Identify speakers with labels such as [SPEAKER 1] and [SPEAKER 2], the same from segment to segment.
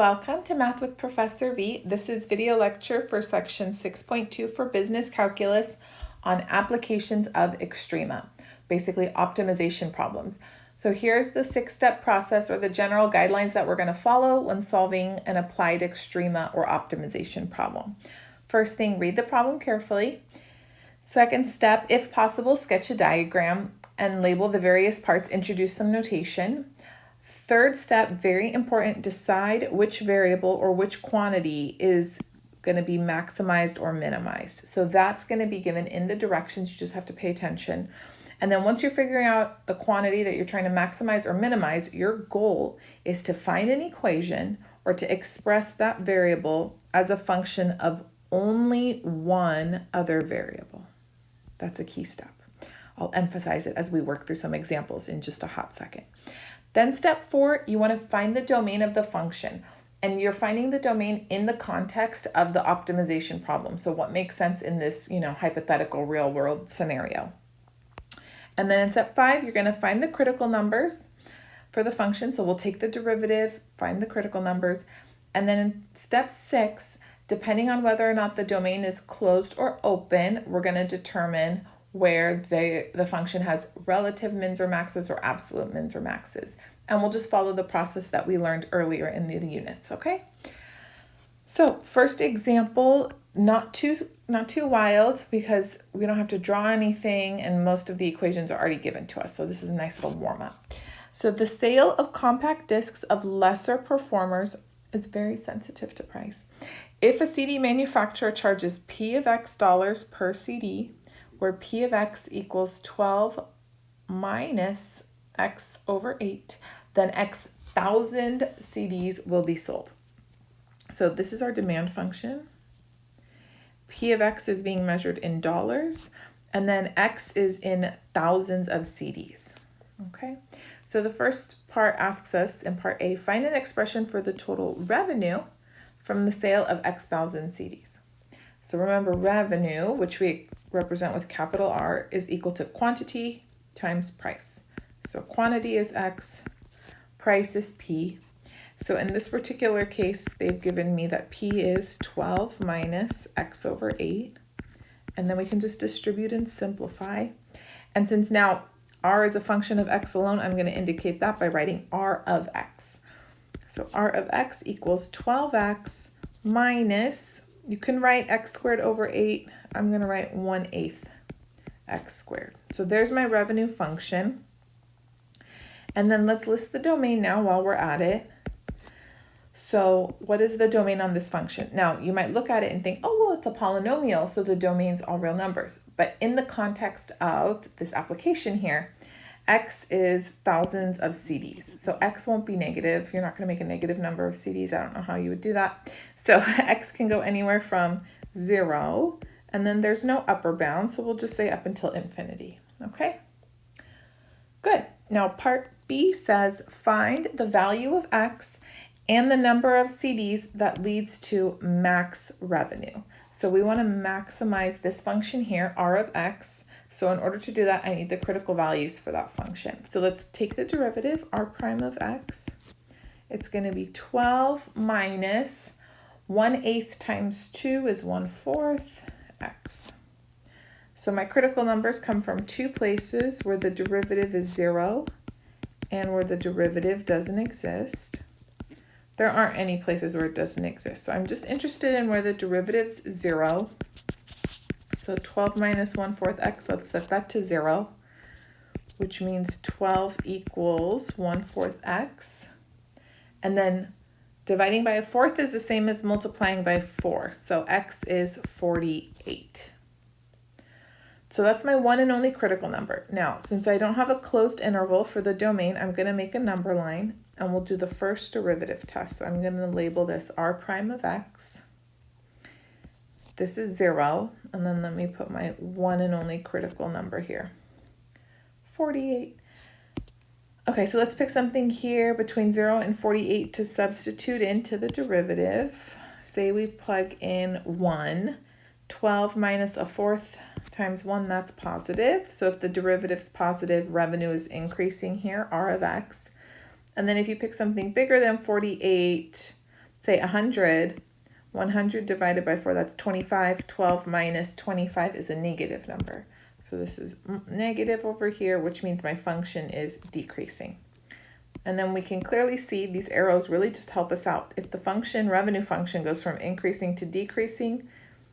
[SPEAKER 1] Welcome to Math with Professor V. This is video lecture for section 6.2 for business calculus on applications of Extrema, basically optimization problems. So here's the 6-step process or the general guidelines that we're going to follow when solving an applied Extrema or optimization problem. First thing, read the problem carefully. Second step, if possible, sketch a diagram and label the various parts, introduce some notation. Third step, very important, decide which variable or which quantity is going to be maximized or minimized. So that's going to be given in the directions. You just have to pay attention. And then once you're figuring out the quantity that you're trying to maximize or minimize, your goal is to find an equation or to express that variable as a function of only one other variable. That's a key step. I'll emphasize it as we work through some examples in just a hot second. Then step 4, you want to find the domain of the function. And you're finding the domain in the context of the optimization problem. So what makes sense in this, hypothetical real world scenario. And then in step 5, you're going to find the critical numbers for the function. So we'll take the derivative, find the critical numbers. And then in step 6, depending on whether or not the domain is closed or open, we're going to determine where the function has relative mins or maxes or absolute mins or maxes. And we'll just follow the process that we learned earlier in the units, okay? So first example, not too wild because we don't have to draw anything and most of the equations are already given to us. So this is a nice little warm up. So the sale of compact discs of lesser performers is very sensitive to price. If a CD manufacturer charges P of X dollars per CD, where P of X equals 12 minus X over 8, then X thousand CDs will be sold. So this is our demand function. P of X is being measured in dollars, and then X is in thousands of CDs. Okay, so the first part asks us in part A, find an expression for the total revenue from the sale of X thousand CDs. So remember, revenue, which we represent with capital R, is equal to quantity times price. So quantity is X, price is P. So in this particular case, they've given me that P is 12 minus X over 8. And then we can just distribute and simplify. And since now R is a function of X alone, I'm going to indicate that by writing R of X. So R of X equals 12X minus, you can write X squared over 8. I'm going to write 1/8 X squared. So there's my revenue function. And then let's list the domain now while we're at it. So what is the domain on this function? Now, you might look at it and think, oh, well, it's a polynomial, so the domain's all real numbers. But in the context of this application here, X is thousands of CDs. So X won't be negative. You're not going to make a negative number of CDs. I don't know how you would do that. So X can go anywhere from 0, and then there's no upper bound, so we'll just say up until infinity, okay? Good. Now part B says find the value of X and the number of CDs that leads to max revenue. So we want to maximize this function here, R of X. So in order to do that, I need the critical values for that function. So let's take the derivative, R prime of X. It's going to be 12 minus 1/8 times 2 is 1/4 X. So my critical numbers come from two places where the derivative is 0 and where the derivative doesn't exist. There aren't any places where it doesn't exist. So I'm just interested in where the derivative's 0. So 12 minus 1/4 X, let's set that to 0, which means 12 equals 1/4 X. And then dividing by a fourth is the same as multiplying by 4. So X is 48. So that's my one and only critical number. Now, since I don't have a closed interval for the domain, I'm going to make a number line and we'll do the first derivative test. So I'm going to label this R prime of X. This is 0. And then let me put my one and only critical number here. 48. Okay, so let's pick something here between 0 and 48 to substitute into the derivative. Say we plug in 1. 12 minus 1/4 times 1, that's positive. So if the derivative's positive, revenue is increasing here, R of X. And then if you pick something bigger than 48, say 100, 100 divided by 4, that's 25. 12 minus 25 is a negative number. So this is negative over here, which means my function is decreasing. And then we can clearly see these arrows really just help us out. If the function, revenue function, goes from increasing to decreasing,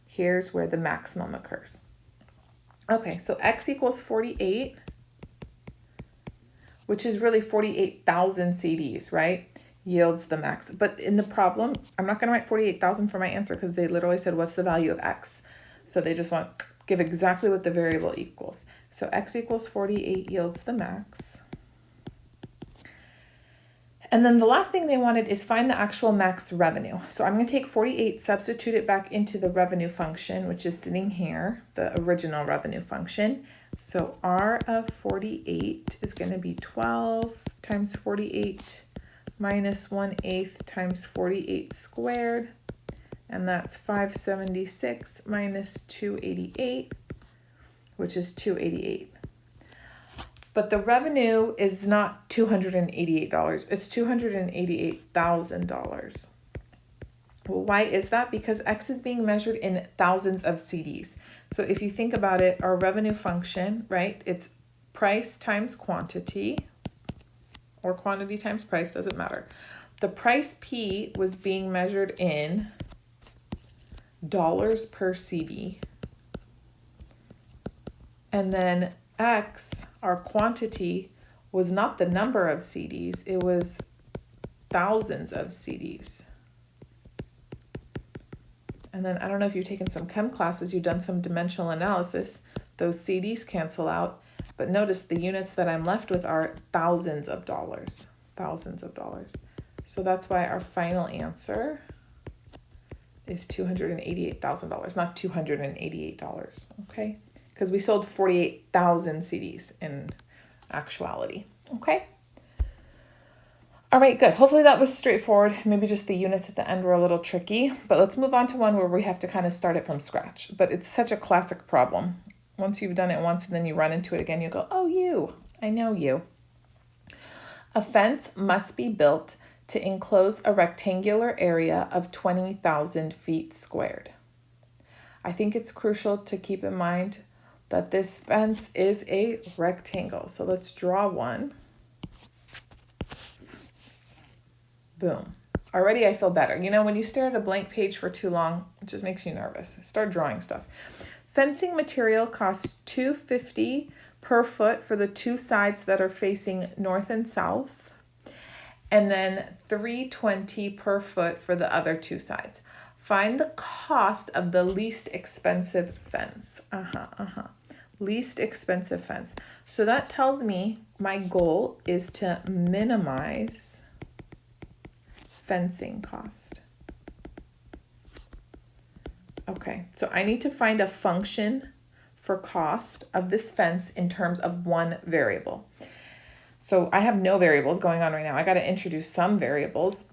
[SPEAKER 1] here's where the maximum occurs. Okay, so x equals 48, which is really 48,000 CDs, right? Yields the max. But in the problem, I'm not going to write 48,000 for my answer because they literally said, what's the value of x? So they just want to give exactly what the variable equals. So x equals 48 yields the max. And then the last thing they wanted is find the actual max revenue. So I'm going to take 48, substitute it back into the revenue function, which is sitting here, the original revenue function. So R of 48 is going to be 12 times 48 minus 1/8 times 48 squared. And that's 576 minus 288, which is 288. But the revenue is not $288, it's $288,000. Well, why is that? Because X is being measured in thousands of CDs. So if you think about it, our revenue function, right, it's price times quantity, or quantity times price, doesn't matter. The price P was being measured in dollars per CD. And then X, our quantity, was not the number of CDs, it was thousands of CDs. And then I don't know if you've taken some chem classes, you've done some dimensional analysis, those CDs cancel out, but notice the units that I'm left with are thousands of dollars, thousands of dollars. So that's why our final answer is $288,000, not $288, okay? Because we sold 48,000 CDs in actuality, okay? All right, good. Hopefully that was straightforward. Maybe just the units at the end were a little tricky, but let's move on to one where we have to kind of start it from scratch. But it's such a classic problem. Once you've done it once and then you run into it again, you go, oh, I know you. A fence must be built to enclose a rectangular area of 20,000 feet squared. I think it's crucial to keep in mind that this fence is a rectangle. So let's draw one. Boom. Already I feel better. You know, when you stare at a blank page for too long, it just makes you nervous. Start drawing stuff. Fencing material costs $250 per foot for the two sides that are facing north and south, and then $320 per foot for the other two sides. Find the cost of the least expensive fence. Least expensive fence. So that tells me my goal is to minimize fencing cost. Okay, so I need to find a function for cost of this fence in terms of one variable. So I have no variables going on right now. I got to introduce some variables.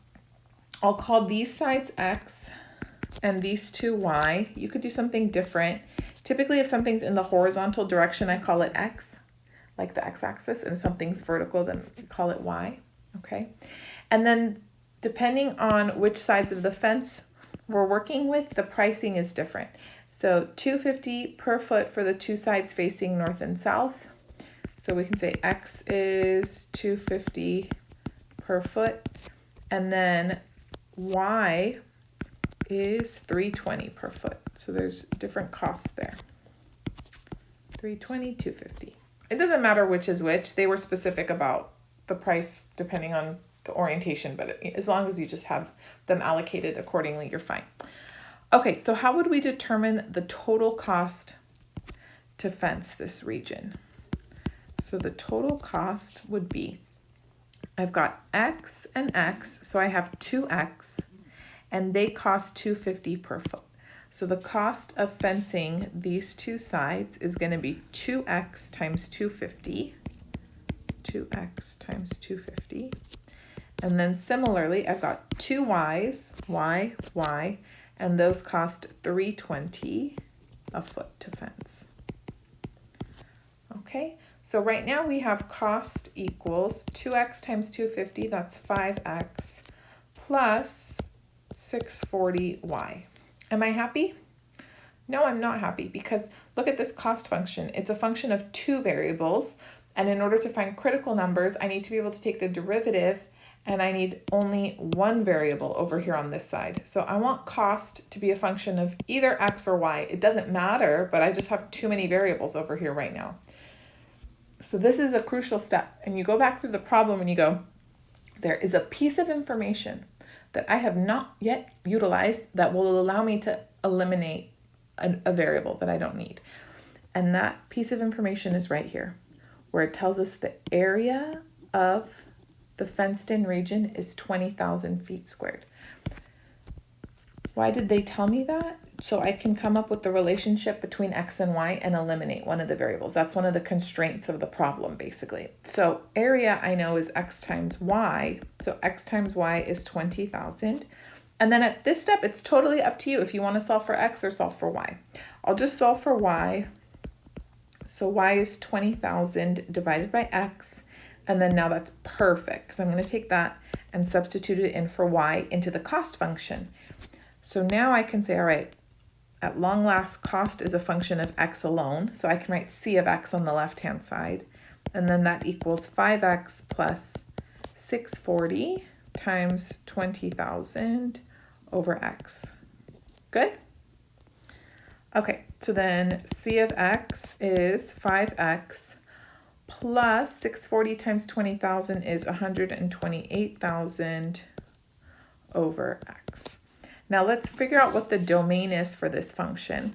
[SPEAKER 1] I'll call these sides X and these two Y. You could do something different. Typically, if something's in the horizontal direction, I call it X, like the X-axis, and if something's vertical, then call it Y, okay? And then depending on which sides of the fence we're working with, the pricing is different. So $250 per foot for the two sides facing north and south. So we can say X is $250 per foot, and then Y is $320 per foot. So there's different costs there. $320, $250. It doesn't matter which is which. They were specific about the price depending on the orientation, but as long as you just have them allocated accordingly, you're fine. Okay, so how would we determine the total cost to fence this region? So the total cost would be, I've got X and X, so I have 2X, and they cost $250 per foot. So the cost of fencing these two sides is going to be 2X times 250, 2X times 250. And then similarly, I've got two Y's, Y, Y, and those cost $320 a foot to fence. Okay, so right now we have cost equals 2X times 250, that's 5X, plus 640y. Am I happy? No, I'm not happy, because look at this cost function. It's a function of two variables, and in order to find critical numbers, I need to be able to take the derivative, and I need only one variable over here on this side. So I want cost to be a function of either x or y. It doesn't matter, but I just have too many variables over here right now. So this is a crucial step, and you go back through the problem and you go, there is a piece of information that I have not yet utilized that will allow me to eliminate a variable that I don't need. And that piece of information is right here, where it tells us the area of the fenced-in region is 20,000 feet squared. Why did they tell me that? So I can come up with the relationship between x and y and eliminate one of the variables. That's one of the constraints of the problem, basically. So area I know is x times y. So x times y is 20,000. And then at this step, it's totally up to you if you want to solve for x or solve for y. I'll just solve for y. So y is 20,000 divided by x. And then now that's perfect, because I'm going to take that and substitute it in for y into the cost function. So now I can say, all right, at long last, cost is a function of x alone. So I can write c of x on the left-hand side. And then that equals 5x plus 640 times 20,000 over x. Good? Okay, so then c of x is 5x plus 640 times 20,000 is 128,000 over x. Now let's figure out what the domain is for this function.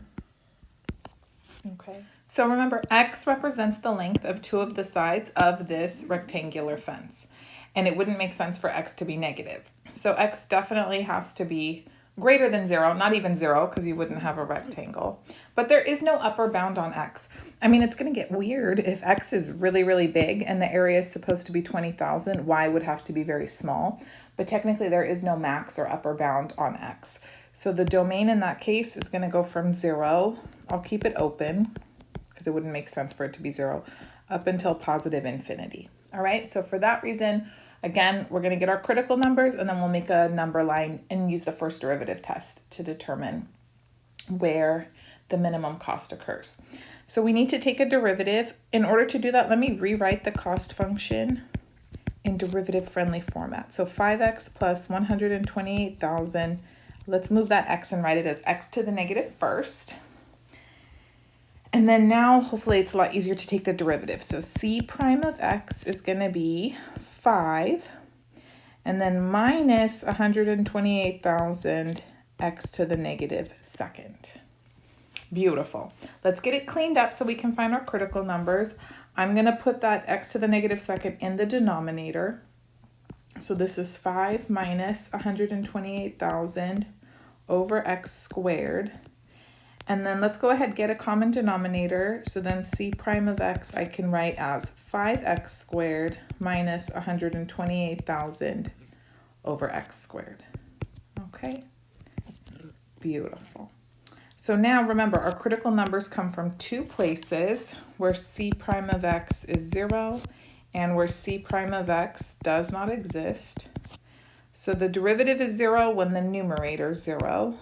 [SPEAKER 1] Okay, so remember, x represents the length of two of the sides of this rectangular fence, and it wouldn't make sense for x to be negative. So x definitely has to be greater than 0, not even 0, because you wouldn't have a rectangle. But there is no upper bound on x. I mean, it's going to get weird if x is really, really big and the area is supposed to be 20,000, y would have to be very small. But technically there is no max or upper bound on x. So the domain in that case is going to go from 0, I'll keep it open because it wouldn't make sense for it to be 0, up until positive infinity. All right, so for that reason, again, we're going to get our critical numbers, and then we'll make a number line and use the first derivative test to determine where the minimum cost occurs. So we need to take a derivative. In order to do that, let me rewrite the cost function in derivative-friendly format. So 5x plus 128,000. Let's move that x and write it as x to the negative first. And then now, hopefully, it's a lot easier to take the derivative. So c prime of x is going to be 5, and then minus 128,000 x to the negative second. Beautiful. Let's get it cleaned up so we can find our critical numbers. I'm going to put that x to the negative second in the denominator. So this is 5 minus 128,000 over x squared. And then let's go ahead and get a common denominator. So then c prime of x I can write as 5x squared minus 128,000 over x squared. Okay, beautiful. So now remember, our critical numbers come from two places, where c prime of x is 0 and where c prime of x does not exist. So the derivative is 0 when the numerator is 0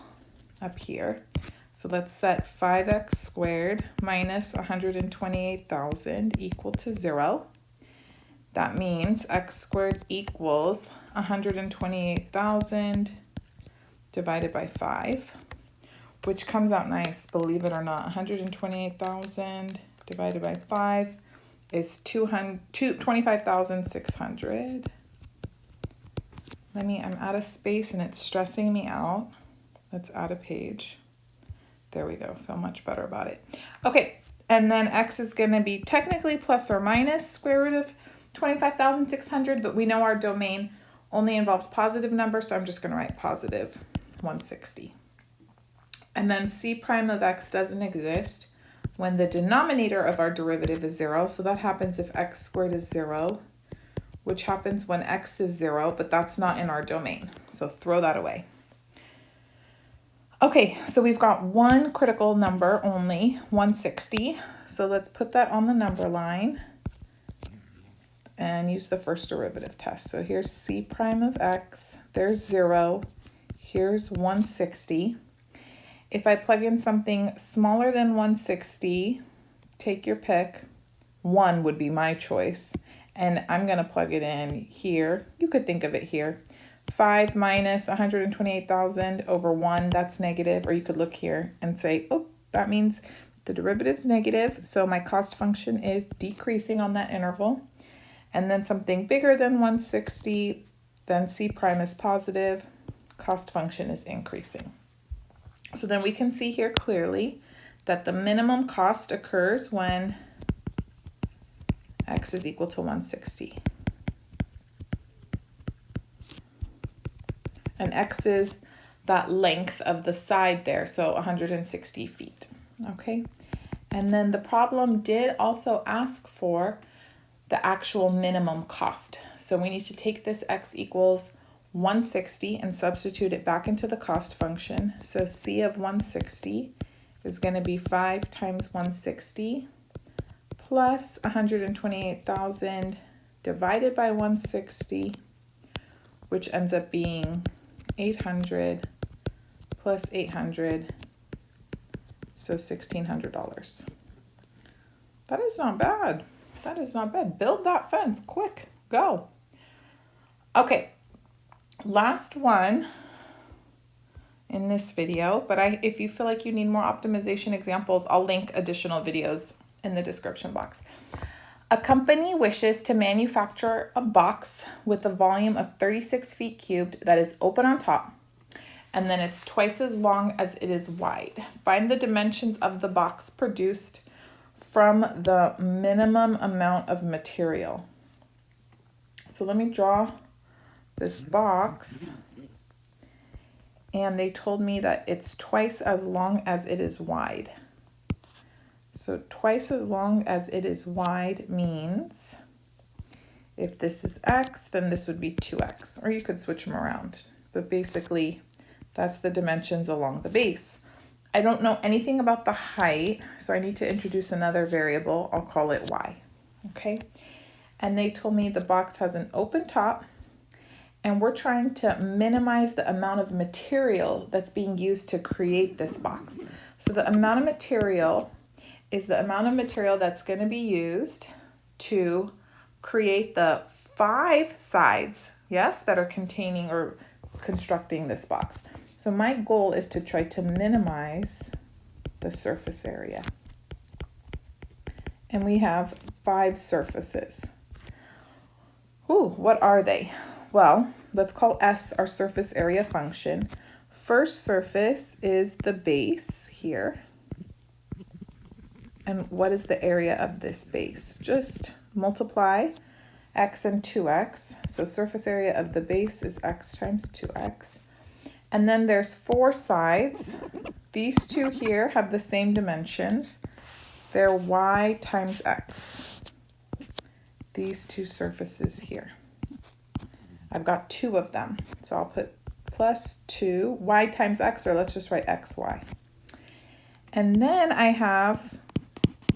[SPEAKER 1] up here. So let's set 5x squared minus 128,000 equal to 0. That means x squared equals 128,000 divided by 5, which comes out nice, believe it or not. 128,000 divided by 5 is 25,600. I'm out of space and it's stressing me out. Let's add a page. There we go, feel much better about it. Okay, and then x is going to be technically plus or minus square root of 25,600, but we know our domain only involves positive numbers, so I'm just going to write positive 160. And then c prime of x doesn't exist when the denominator of our derivative is 0, so that happens if x squared is 0, which happens when x is 0, but that's not in our domain, so throw that away. Okay, so we've got one critical number only, 160. So let's put that on the number line and use the first derivative test. So here's c prime of x, there's 0. Here's 160. If I plug in something smaller than 160, take your pick. 1 would be my choice. And I'm going to plug it in here. You could think of it here. 5 minus 128,000 over 1, that's negative. Or you could look here and say, oh, that means the derivative's negative. So my cost function is decreasing on that interval. And then something bigger than 160, then C prime is positive. Cost function is increasing. So then we can see here clearly that the minimum cost occurs when x is equal to 160. And x is that length of the side there, so 160 feet, okay? And then the problem did also ask for the actual minimum cost. So we need to take this x equals 160 and substitute it back into the cost function. So C of 160 is going to be 5 times 160 plus 128,000 divided by 160, which ends up being 800 plus 800, so $1,600. That is not bad. That is not bad. Build that fence, quick, go. Okay. Last one in this video, but if you feel like you need more optimization examples, I'll link additional videos in the description box. A company wishes to manufacture a box with a volume of 36 feet cubed that is open on top, and then it's twice as long as it is wide. Find the dimensions of the box produced from the minimum amount of material. So let me draw this box, and they told me that it's twice as long as it is wide. So twice as long as it is wide means if this is x, then this would be 2x, or you could switch them around. But basically, that's the dimensions along the base. I don't know anything about the height, so I need to introduce another variable. I'll call it y, okay? And they told me the box has an open top, and we're trying to minimize the amount of material that's being used to create this box. So the amount of material is the amount of material that's going to be used to create the 5 sides, yes, that are containing or constructing this box. So my goal is to try to minimize the surface area. And we have 5 surfaces. Ooh, what are they? Well, let's call S our surface area function. First surface is the base here. And what is the area of this base? Just multiply x and 2x. So surface area of the base is x times 2x. And then there's 4 sides. These two here have the same dimensions. They're y times x. These 2 surfaces here. I've got 2 of them. So I'll put plus 2, y times x, or let's just write xy. And then I have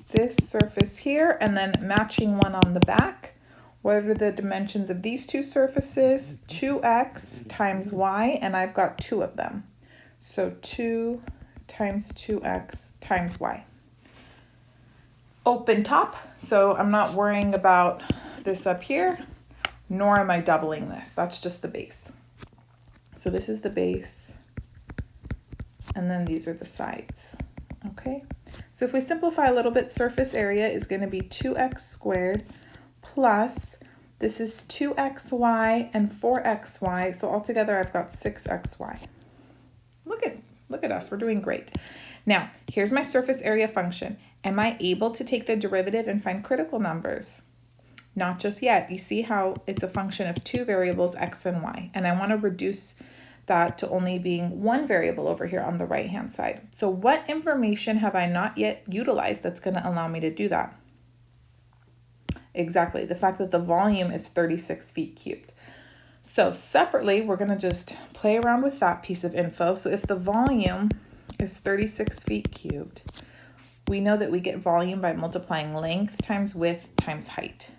[SPEAKER 1] this surface here, and then matching one on the back. What are the dimensions of these 2 surfaces? 2x times y, and I've got 2 of them. So 2 times 2x times y. Open top, so I'm not worrying about this up here, nor am I doubling this. That's just the base. So this is the base, and then these are the sides, okay? So if we simplify a little bit, surface area is going to be 2x squared plus, this is 2xy and 4xy, so altogether I've got 6xy. Look at us, we're doing great. Now, here's my surface area function. Am I able to take the derivative and find critical numbers? Not just yet. You see how it's a function of 2 variables, x and y, and I want to reduce that to only being 1 variable over here on the right hand side. So what information have I not yet utilized that's going to allow me to do that? Exactly, the fact that the volume is 36 feet cubed. So separately, we're going to just play around with that piece of info. So if the volume is 36 feet cubed, we know that we get volume by multiplying length times width times height.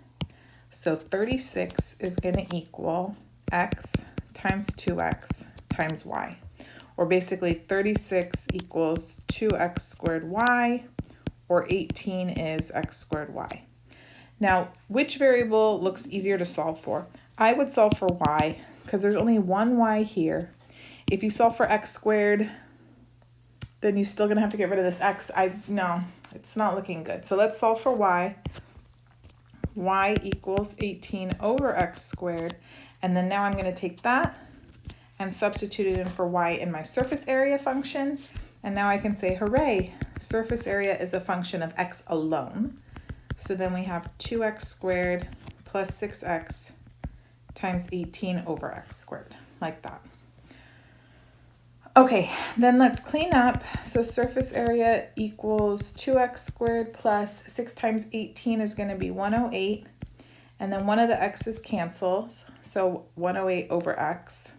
[SPEAKER 1] So 36 is going to equal x times 2x times y. or basically 36 equals 2x squared y, or 18 is x squared y. Now, which variable looks easier to solve for? I would solve for y, because there's only one y here. If you solve for x squared, then you're still going to have to get rid of this x. No, it's not looking good. So let's solve for y. Y equals 18 over x squared. And then now I'm going to take that and substitute it in for y in my surface area function. And now I can say, hooray, surface area is a function of x alone. So then we have 2x squared plus 6x times 18 over x squared, like that. Okay, then let's clean up. So surface area equals 2x squared plus 6 times 18 is going to be 108. And then one of the x's cancels, so 108 over x.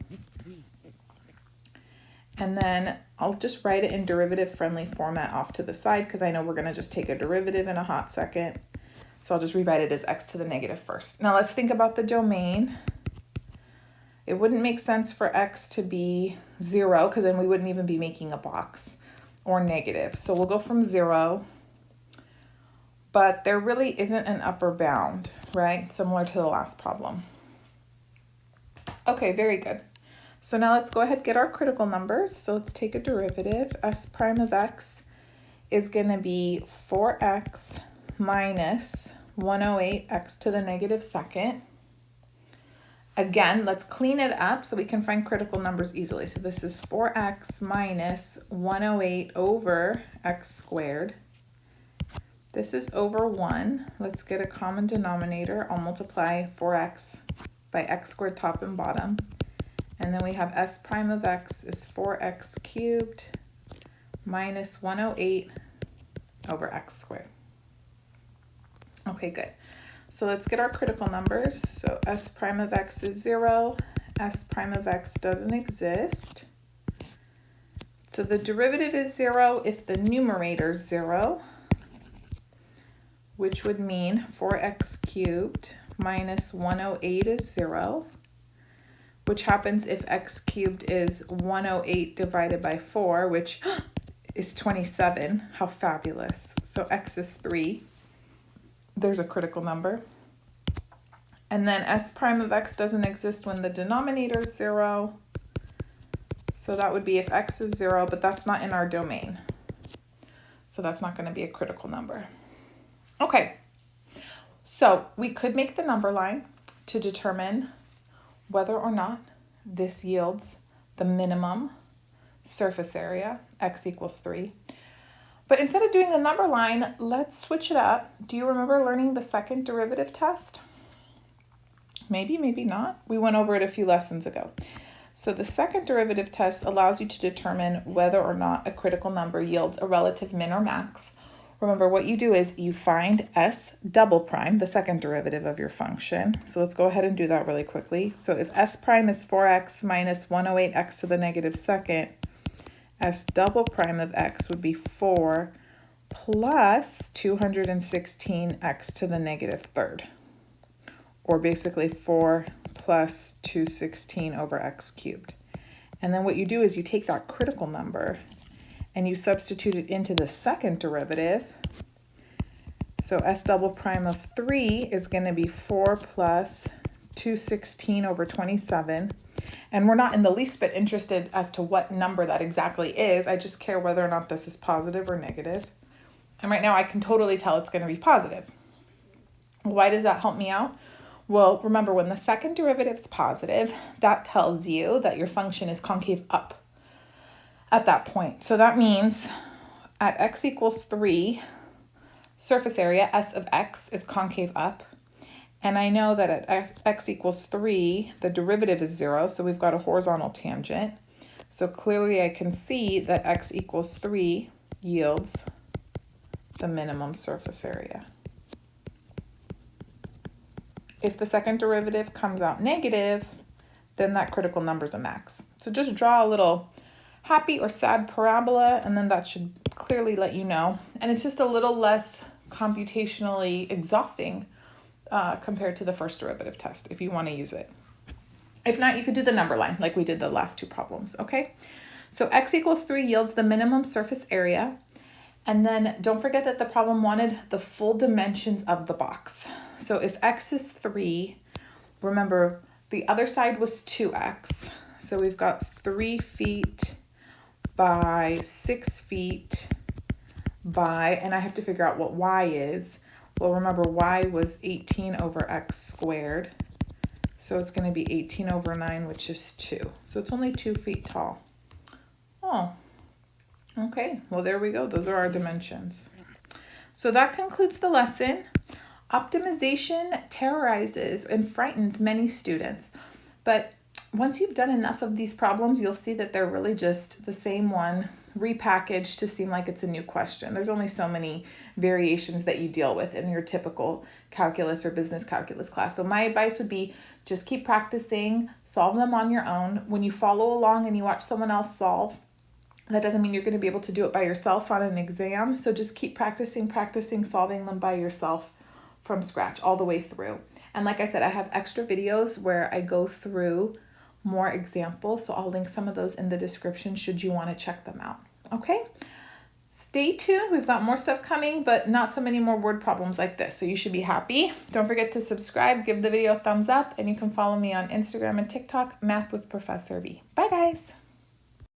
[SPEAKER 1] And then I'll just write it in derivative-friendly format off to the side because I know we're going to just take a derivative in a hot second. So I'll just rewrite it as x to the negative first. Now let's think about the domain. It wouldn't make sense for x to be 0 because then we wouldn't even be making a box, or negative. So we'll go from 0, but there really isn't an upper bound, right? Similar to the last problem. Okay, very good. So now let's go ahead and get our critical numbers. So let's take a derivative. S prime of x is going to be 4x minus 108 x to the negative second. Again, let's clean it up so we can find critical numbers easily. So this is 4x minus 108 over x squared. This is over 1. Let's get a common denominator. I'll multiply 4x by x squared top and bottom. And then we have s prime of x is 4x cubed minus 108 over x squared. Okay, good. So let's get our critical numbers. So s prime of x is 0. S prime of x doesn't exist. So the derivative is 0 if the numerator is 0, which would mean 4x cubed minus 108 is 0, which happens if x cubed is 108 divided by 4, which is 27. How fabulous. So x is 3. There's a critical number. And then s prime of x doesn't exist when the denominator is 0. So that would be if x is 0, but that's not in our domain. So that's not going to be a critical number. Okay, so we could make the number line to determine whether or not this yields the minimum surface area, x equals 3. But instead of doing the number line, let's switch it up. Do you remember learning the second derivative test? Maybe, maybe not. We went over it a few lessons ago. So the second derivative test allows you to determine whether or not a critical number yields a relative min or max. Remember, what you do is you find s double prime, the second derivative of your function. So let's go ahead and do that really quickly. So if s prime is 4x minus 108x to the negative second, s double prime of x would be 4 plus 216x to the negative third, or basically 4 plus 216 over x cubed. And then what you do is you take that critical number and you substitute it into the second derivative. So s double prime of 3 is going to be 4 plus 216 over 27. And we're not in the least bit interested as to what number that exactly is. I just care whether or not this is positive or negative. And right now I can totally tell it's going to be positive. Why does that help me out? Well, remember, when the second derivative is positive, that tells you that your function is concave up at that point. So that means at x equals 3, surface area, s of x, is concave up. And I know that at x equals 3, the derivative is 0, so we've got a horizontal tangent. So clearly I can see that x equals 3 yields the minimum surface area. If the second derivative comes out negative, then that critical number is a max. So just draw a little happy or sad parabola, and then that should clearly let you know. And it's just a little less computationally exhausting compared to the first derivative test if you want to use it. If not, you could do the number line like we did the last two problems, okay? So x equals 3 yields the minimum surface area. And then don't forget that the problem wanted the full dimensions of the box. So if x is 3, remember the other side was 2x. So we've got 3 feet by 6 feet by, and I have to figure out what y is. Well, remember y was 18 over x squared. So it's going to be 18 over 9, which is 2. So it's only 2 feet tall. Oh, okay. Well, there we go. Those are our dimensions. So that concludes the lesson. Optimization terrorizes and frightens many students. But once you've done enough of these problems, you'll see that they're really just the same one repackaged to seem like it's a new question. There's only so many variations that you deal with in your typical calculus or business calculus class. So my advice would be just keep practicing, solve them on your own. When you follow along and you watch someone else solve, that doesn't mean you're going to be able to do it by yourself on an exam. So just keep practicing solving them by yourself from scratch all the way through. And like I said, I have extra videos where I go through more examples. So I'll link some of those in the description should you want to check them out. Okay, stay tuned. We've got more stuff coming, but not so many more word problems like this. So you should be happy. Don't forget to subscribe, give the video a thumbs up, and you can follow me on Instagram and TikTok, Math with Professor V. Bye guys.